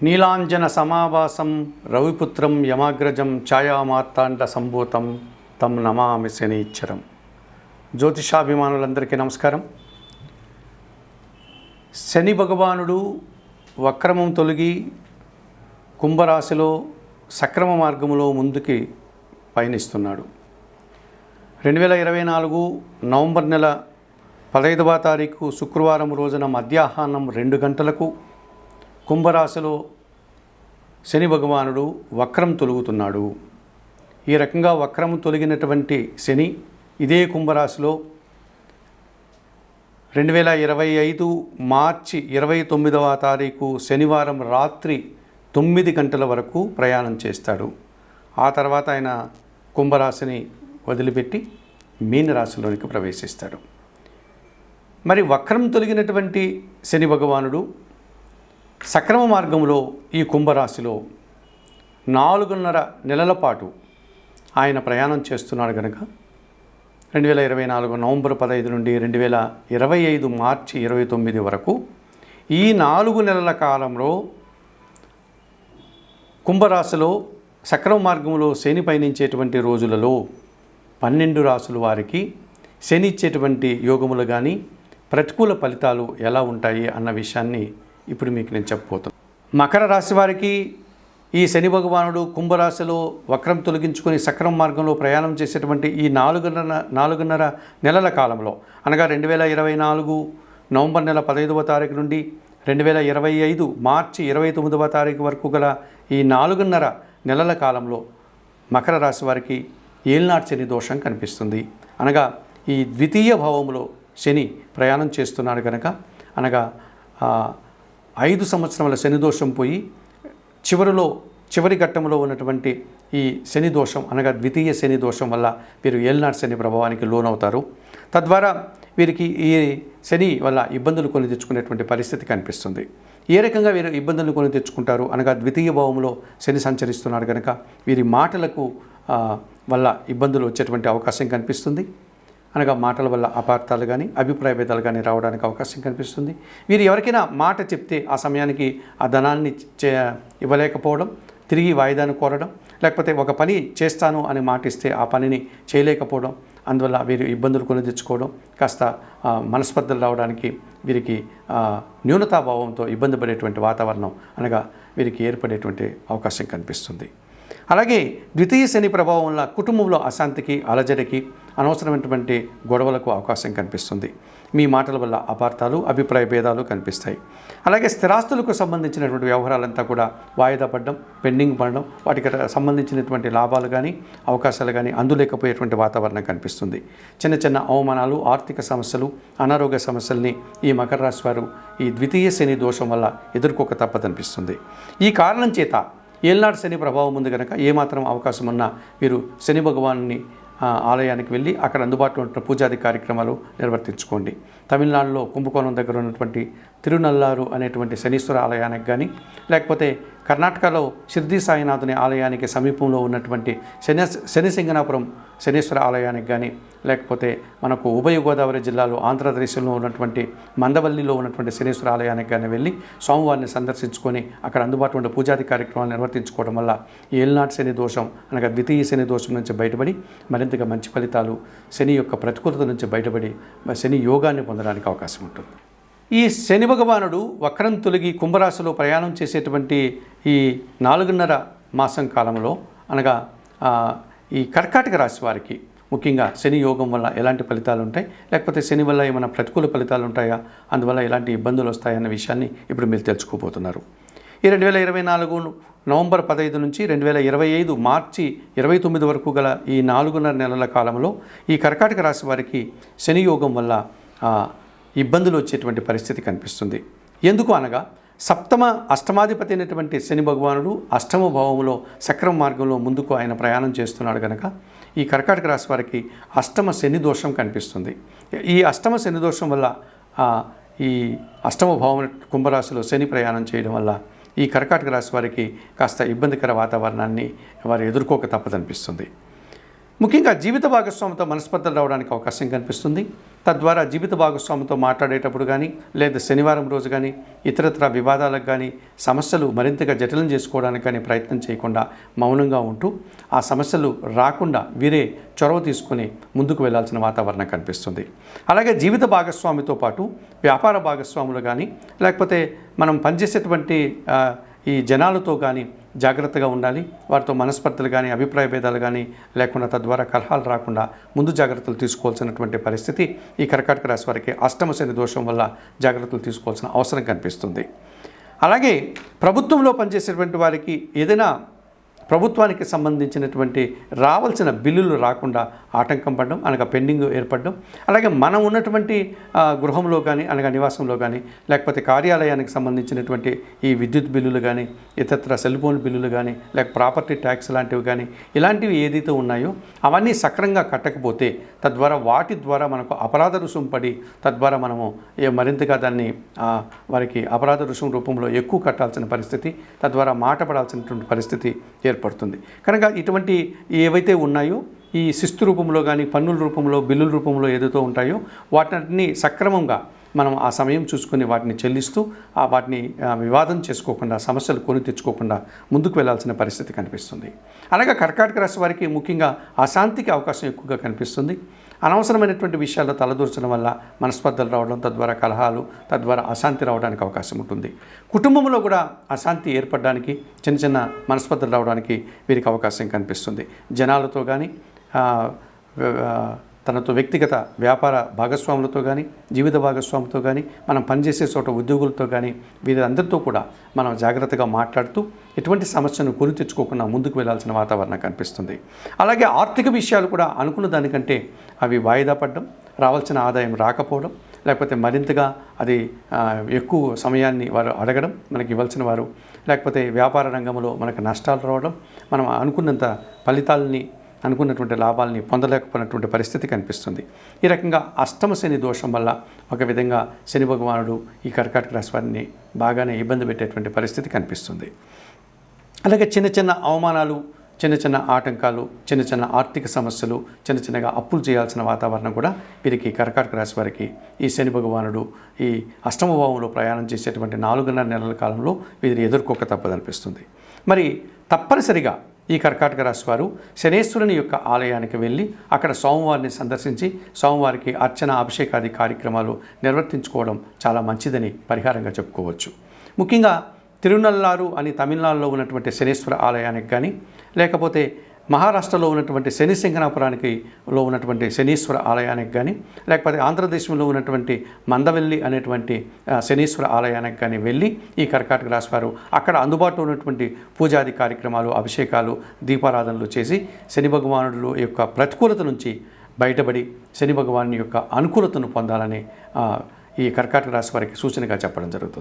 నీలాంజన సమావాసం రవిపుత్రం యమాగ్రజం ఛాయామార్తాండ సంభూతం తం నమామి శనీశ్వరం. జ్యోతిషాభిమానులందరికీ నమస్కారం. శని భగవానుడు వక్రమం తొలగి కుంభరాశిలో సక్రమ మార్గములో ముందుకి పయనిస్తున్నాడు. 2024 నవంబర్ నెల 15వ తారీఖు శుక్రవారం రోజున మధ్యాహ్నం 2 గంటలకు కుంభరాశిలో శని భగవానుడు వక్రం తొలుగుతున్నాడు. ఈ రకంగా వక్రం తొలగినటువంటి శని ఇదే కుంభరాశిలో 2025 మార్చి 29వ తారీఖు శనివారం రాత్రి 9 గంటల వరకు ప్రయాణం చేస్తాడు. ఆ తర్వాత ఆయన కుంభరాశిని వదిలిపెట్టి మీనరాశిలోనికి ప్రవేశిస్తాడు. మరి వక్రం తొలగినటువంటి శని భగవానుడు సక్రమ మార్గంలో ఈ కుంభరాశిలో 4.5 నెలల పాటు ఆయన ప్రయాణం చేస్తున్నాడు కనుక 2024 నవంబర్ 15 నుండి 2025 మార్చి 29 వరకు ఈ 4 నెలల కాలంలో కుంభరాశిలో సక్రమ మార్గంలో శని పయనించేటువంటి రోజులలో 12 రాశుల వారికి శని ఇచ్చేటువంటి యోగములు కానీ ప్రతికూల ఫలితాలు ఎలా ఉంటాయి అన్న విషయాన్ని ఇప్పుడు మీకు నేను చెప్పబోతున్నాను. మకర రాశి వారికి ఈ శని భగవానుడు కుంభరాశిలో వక్రం తొలగించుకొని సక్రమ మార్గంలో ప్రయాణం చేసేటువంటి ఈ 4.5 నెలల కాలంలో అనగా 2024 నవంబర్ నెల 15వ తారీఖు నుండి 2025 మార్చి 29వ తారీఖు వరకు గల ఈ 4.5 నెలల కాలంలో మకర రాశి వారికి ఏలినాటి శని దోషం కనిపిస్తుంది. అనగా ఈ ద్వితీయ భావంలో శని ప్రయాణం చేస్తున్నాడు కనుక అనగా 5 సంవత్సరముల శని దోషం పోయి చివరి ఘట్టంలో ఉన్నటువంటి ఈ శని దోషం అనగా ద్వితీయ శని దోషం వల్ల వీరు ఏలినాటి శని ప్రభావానికి లోనవుతారు. తద్వారా వీరికి ఈ శని వల్ల ఇబ్బందులు కొని తెచ్చుకునేటువంటి పరిస్థితి కనిపిస్తుంది. ఏ రకంగా వీరు ఇబ్బందులు కొని తెచ్చుకుంటారు అనగా ద్వితీయ భావంలో శని సంచరిస్తున్నాడు కనుక వీరి మాటలకు వల్ల ఇబ్బందులు వచ్చేటువంటి అవకాశం కనిపిస్తుంది. అనగా మాటల వల్ల అపార్థాలు కానీ అభిప్రాయ భేదాలు కానీ రావడానికి అవకాశం కనిపిస్తుంది. వీరు ఎవరికైనా మాట చెప్తే ఆ సమయానికి ఆ ధనాన్ని ఇవ్వలేకపోవడం, తిరిగి వాయిదాను కోరడం, లేకపోతే ఒక పని చేస్తాను అని మాట ఇస్తే ఆ పనిని చేయలేకపోవడం, అందువల్ల వీరు ఇబ్బందులు కొని తెచ్చుకోవడం, కాస్త మనస్పర్ధలు రావడానికి వీరికి న్యూనతాభావంతో ఇబ్బంది పడేటువంటి వాతావరణం అనగా వీరికి ఏర్పడేటువంటి అవకాశం కనిపిస్తుంది. అలాగే ద్వితీయ శని ప్రభావం వల్ల కుటుంబంలో అశాంతికి, అలజడికి, అనవసరమైనటువంటి గొడవలకు అవకాశం కనిపిస్తుంది. మీ మాటల వల్ల అపార్థాలు, అభిప్రాయ భేదాలు కనిపిస్తాయి. అలాగే స్థిరాస్తులకు సంబంధించినటువంటి వ్యవహారాలంతా కూడా వాయిదా పడడం, పెండింగ్ పడడం, వాటికి సంబంధించినటువంటి లాభాలు కానీ అవకాశాలు కానీ అందులేకపోయేటువంటి వాతావరణం కనిపిస్తుంది. చిన్న చిన్న అవమానాలు, ఆర్థిక సమస్యలు, అనారోగ్య సమస్యల్ని ఈ మకర రాశి వారు ఈ ద్వితీయ శని దోషం వల్ల ఎదుర్కోక తప్పదనిపిస్తుంది. ఈ కారణం చేత ఏలినాటి శని ప్రభావం ఉంది కనుక ఏమాత్రం అవకాశం ఉన్నా వీరు శని భగవాన్ని ఆలయానికి వెళ్ళి అక్కడ అందుబాటులో ఉన్న పూజాది కార్యక్రమాలు నిర్వర్తించుకోండి. తమిళనాడులో కుంభకోణం దగ్గర ఉన్నటువంటి తిరునల్లారు అనేటువంటి శనీశ్వర ఆలయానికి కానీ, లేకపోతే కర్ణాటకలో షిర్డీ సాయినాథుని ఆలయానికి సమీపంలో ఉన్నటువంటి శనిసింగనాపురం శనీశ్వర ఆలయానికి కానీ, లేకపోతే మనకు ఉభయ గోదావరి జిల్లాలో ఆంధ్రప్రదేశ్లో ఉన్నటువంటి మందవల్లిలో ఉన్నటువంటి శనీశ్వర ఆలయానికి కానీ వెళ్ళి స్వామివారిని సందర్శించుకొని అక్కడ అందుబాటులో ఉన్న పూజాది కార్యక్రమాలు నిర్వర్తించుకోవడం వల్ల ఏలినాటి శని దోషం అనగా ద్వితీయ శని దోషం నుంచి బయటపడి మరింతగా మంచి ఫలితాలు, శని యొక్క ప్రతికూలత నుంచి బయటపడి శని యోగాన్ని పొందడానికి అవకాశం ఉంటుంది. ఈ శని భగవానుడు వక్రం తొలగి కుంభరాశిలో ప్రయాణం చేసేటువంటి ఈ 4.5 మాసం కాలంలో అనగా ఈ కర్కాటక రాశి వారికి ముఖ్యంగా శని యోగం వల్ల ఎలాంటి ఫలితాలు ఉంటాయి, లేకపోతే శని వల్ల ఏమైనా ప్రతికూల ఫలితాలు ఉంటాయా, అందువల్ల ఎలాంటి ఇబ్బందులు వస్తాయన్న విషయాన్ని ఇప్పుడు మీరు తెలుసుకోబోతున్నారు. ఈ 2024 నవంబర్ 15 నుంచి 2025 మార్చి 29 వరకు గల ఈ 4.5 నెలల కాలంలో ఈ కర్కాటక రాశి వారికి శని యోగం వల్ల ఇబ్బందులు వచ్చేటువంటి పరిస్థితి కనిపిస్తుంది. ఎందుకు అనగా అష్టమాధిపతి అయినటువంటి శని భగవానుడు అష్టమ భావంలో సక్రమ మార్గంలో ముందుకు ఆయన ప్రయాణం చేస్తున్నాడు కనుక ఈ కర్కాటక రాశి వారికి అష్టమ శని దోషం కనిపిస్తుంది. ఈ అష్టమ శని దోషం వల్ల ఈ అష్టమ భావం కుంభరాశిలో శని ప్రయాణం చేయడం వల్ల ఈ కర్కాటక రాశి వారికి కాస్త ఇబ్బందికర వాతావరణాన్ని వారు ఎదుర్కోక తప్పదనిపిస్తుంది. ముఖ్యంగా జీవిత భాగస్వామితో మనస్పర్ధలు రావడానికి అవకాశం కనిపిస్తుంది. తద్వారా జీవిత భాగస్వామితో మాట్లాడేటప్పుడు కానీ లేదా శనివారం రోజు కానీ ఇతరత్ర వివాదాలకు కానీ సమస్యలు మరింతగా జటిలం చేసుకోవడానికి కానీ ప్రయత్నం చేయకుండా మౌనంగా ఉంటూ ఆ సమస్యలు రాకుండా వీరే చొరవ తీసుకుని ముందుకు వెళ్లాల్సిన వాతావరణం కనిపిస్తుంది. అలాగే జీవిత భాగస్వామితో పాటు వ్యాపార భాగస్వాములు కానీ లేకపోతే మనం పనిచేసేటువంటి ఈ జనాలతో కానీ జాగ్రత్తగా ఉండాలి. వారితో మనస్పర్ధలు కానీ అభిప్రాయ భేదాలు కానీ లేకుండా తద్వారా కలహాలు రాకుండా ముందు జాగ్రత్తలు తీసుకోవాల్సినటువంటి పరిస్థితి ఈ కర్కాటక రాశి వారికి అష్టమ శని దోషం వల్ల జాగ్రత్తలు తీసుకోవాల్సిన అవసరం కనిపిస్తుంది. అలాగే ప్రభుత్వంలో పనిచేసేటువంటి వారికి ఏదైనా ప్రభుత్వానికి సంబంధించినటువంటి రావాల్సిన బిల్లులు రాకుండా ఆటంకం పడడం, అనగా పెండింగ్ ఏర్పడడం, అలాగే మనం ఉన్నటువంటి గృహంలో కానీ అనగా నివాసంలో కానీ లేకపోతే కార్యాలయానికి సంబంధించినటువంటి ఈ విద్యుత్ బిల్లులు కానీ ఇతర సెల్ ఫోన్ బిల్లులు కానీ లేక ప్రాపర్టీ ట్యాక్స్ లాంటివి కానీ ఇలాంటివి ఏదైతే ఉన్నాయో అవన్నీ సక్రంగా కట్టకపోతే తద్వారా వాటి ద్వారా మనకు అపరాధ రుసుము పడి తద్వారా మనము మరింతగా దాన్ని వారికి అపరాధ రుసుము రూపంలో ఎక్కువ కట్టాల్సిన పరిస్థితి, తద్వారా మాట పడాల్సినటువంటి పరిస్థితి ఏర్పడుతుంది. కనుక ఇటువంటి ఏవైతే ఉన్నాయో ఈ శిస్తు రూపంలో కానీ పన్నుల రూపంలో బిల్లుల రూపంలో ఏదైతే ఉంటాయో వాటిని సక్రమంగా మనం ఆ సమయం చూసుకుని వాటిని చెల్లిస్తూ వాటిని వివాదం చేసుకోకుండా సమస్యలు కొని తెచ్చుకోకుండా ముందుకు వెళ్లాల్సిన పరిస్థితి కనిపిస్తుంది. అలాగే కర్కాటక రాశి వారికి ముఖ్యంగా అశాంతికి అవకాశం ఎక్కువగా కనిపిస్తుంది. అనవసరమైనటువంటి విషయాల్లో తలదూర్చడం వల్ల మనస్పర్ధలు రావడం, తద్వారా కలహాలు, తద్వారా అశాంతి రావడానికి అవకాశం ఉంటుంది. కుటుంబంలో కూడా అశాంతి ఏర్పడడానికి, చిన్న చిన్న మనస్పర్ధలు రావడానికి వీరికి అవకాశం కనిపిస్తుంది. జనాలతో కానీ తనతో వ్యక్తిగత వ్యాపార భాగస్వాములతో కానీ జీవిత భాగస్వాములతో కానీ మనం పనిచేసే చోట ఉద్యోగులతో కానీ వీరందరితో కూడా మనం జాగ్రత్తగా మాట్లాడుతూ ఎటువంటి సమస్యను కొని తెచ్చుకోకుండా ముందుకు వెళ్లాల్సిన వాతావరణం కనిపిస్తుంది. అలాగే ఆర్థిక విషయాలు కూడా అనుకున్న దానికంటే అవి వాయిదా పడడం, రావాల్సిన ఆదాయం రాకపోవడం, లేకపోతే మరింతగా అది ఎక్కువ సమయాన్ని వారు అడగడం మనకి ఇవ్వాల్సిన వారు, లేకపోతే వ్యాపార రంగంలో మనకు నష్టాలు రావడం, మనం అనుకున్నంత ఫలితాలని అనుకున్నటువంటి లాభాలని పొందలేకపోయినటువంటి పరిస్థితి కనిపిస్తుంది. ఈ రకంగా అష్టమ శని దోషం వల్ల ఒక విధంగా శని భగవానుడు ఈ కర్కాటక రాశి వారిని బాగానే ఇబ్బంది పెట్టేటువంటి పరిస్థితి కనిపిస్తుంది. అలాగే చిన్న చిన్న అవమానాలు, చిన్న చిన్న ఆటంకాలు, చిన్న చిన్న ఆర్థిక సమస్యలు, చిన్న చిన్నగా అప్పులు చేయాల్సిన వాతావరణం కూడా వీరికి కర్కాటక రాశి వారికి ఈ శని భగవానుడు ఈ అష్టమ భావంలో ప్రయాణం చేసేటువంటి 4.5 నెలల కాలంలో వీరిని ఎదుర్కోక తప్పదనిపిస్తుంది. మరి తప్పనిసరిగా ఈ కర్కాటక రాశి వారు శనేశ్వరుని యొక్క ఆలయానికి వెళ్ళి అక్కడ సోమవారిని సందర్శించి సోమవారికి అర్చన అభిషేకాది కార్యక్రమాలు నిర్వర్తించుకోవడం చాలా మంచిదని పరిహారంగా చెప్పుకోవచ్చు. ముఖ్యంగా తిరునల్లారు అని తమిళనాడులో ఉన్నటువంటి శనేశ్వర ఆలయానికి కానీ లేకపోతే మహారాష్ట్రలో ఉన్నటువంటి శని సింగనాపురానికి ఉన్నటువంటి శనీశ్వర ఆలయానికి కానీ లేకపోతే ఆంధ్రదేశంలో ఉన్నటువంటి మందవెల్లి అనేటువంటి శనీశ్వర ఆలయానికి కానీ వెళ్ళి ఈ కర్కాటక రాశి వారు అక్కడ అందుబాటులో ఉన్నటువంటి పూజాది కార్యక్రమాలు, అభిషేకాలు, దీపారాధనలు చేసి శని భగవానుడు యొక్క ప్రతికూలత నుంచి బయటపడి శని భగవాను యొక్క అనుకూలతను పొందాలని ఈ కర్కాటక రాశి వారికి సూచనగా చెప్పడం జరుగుతుంది.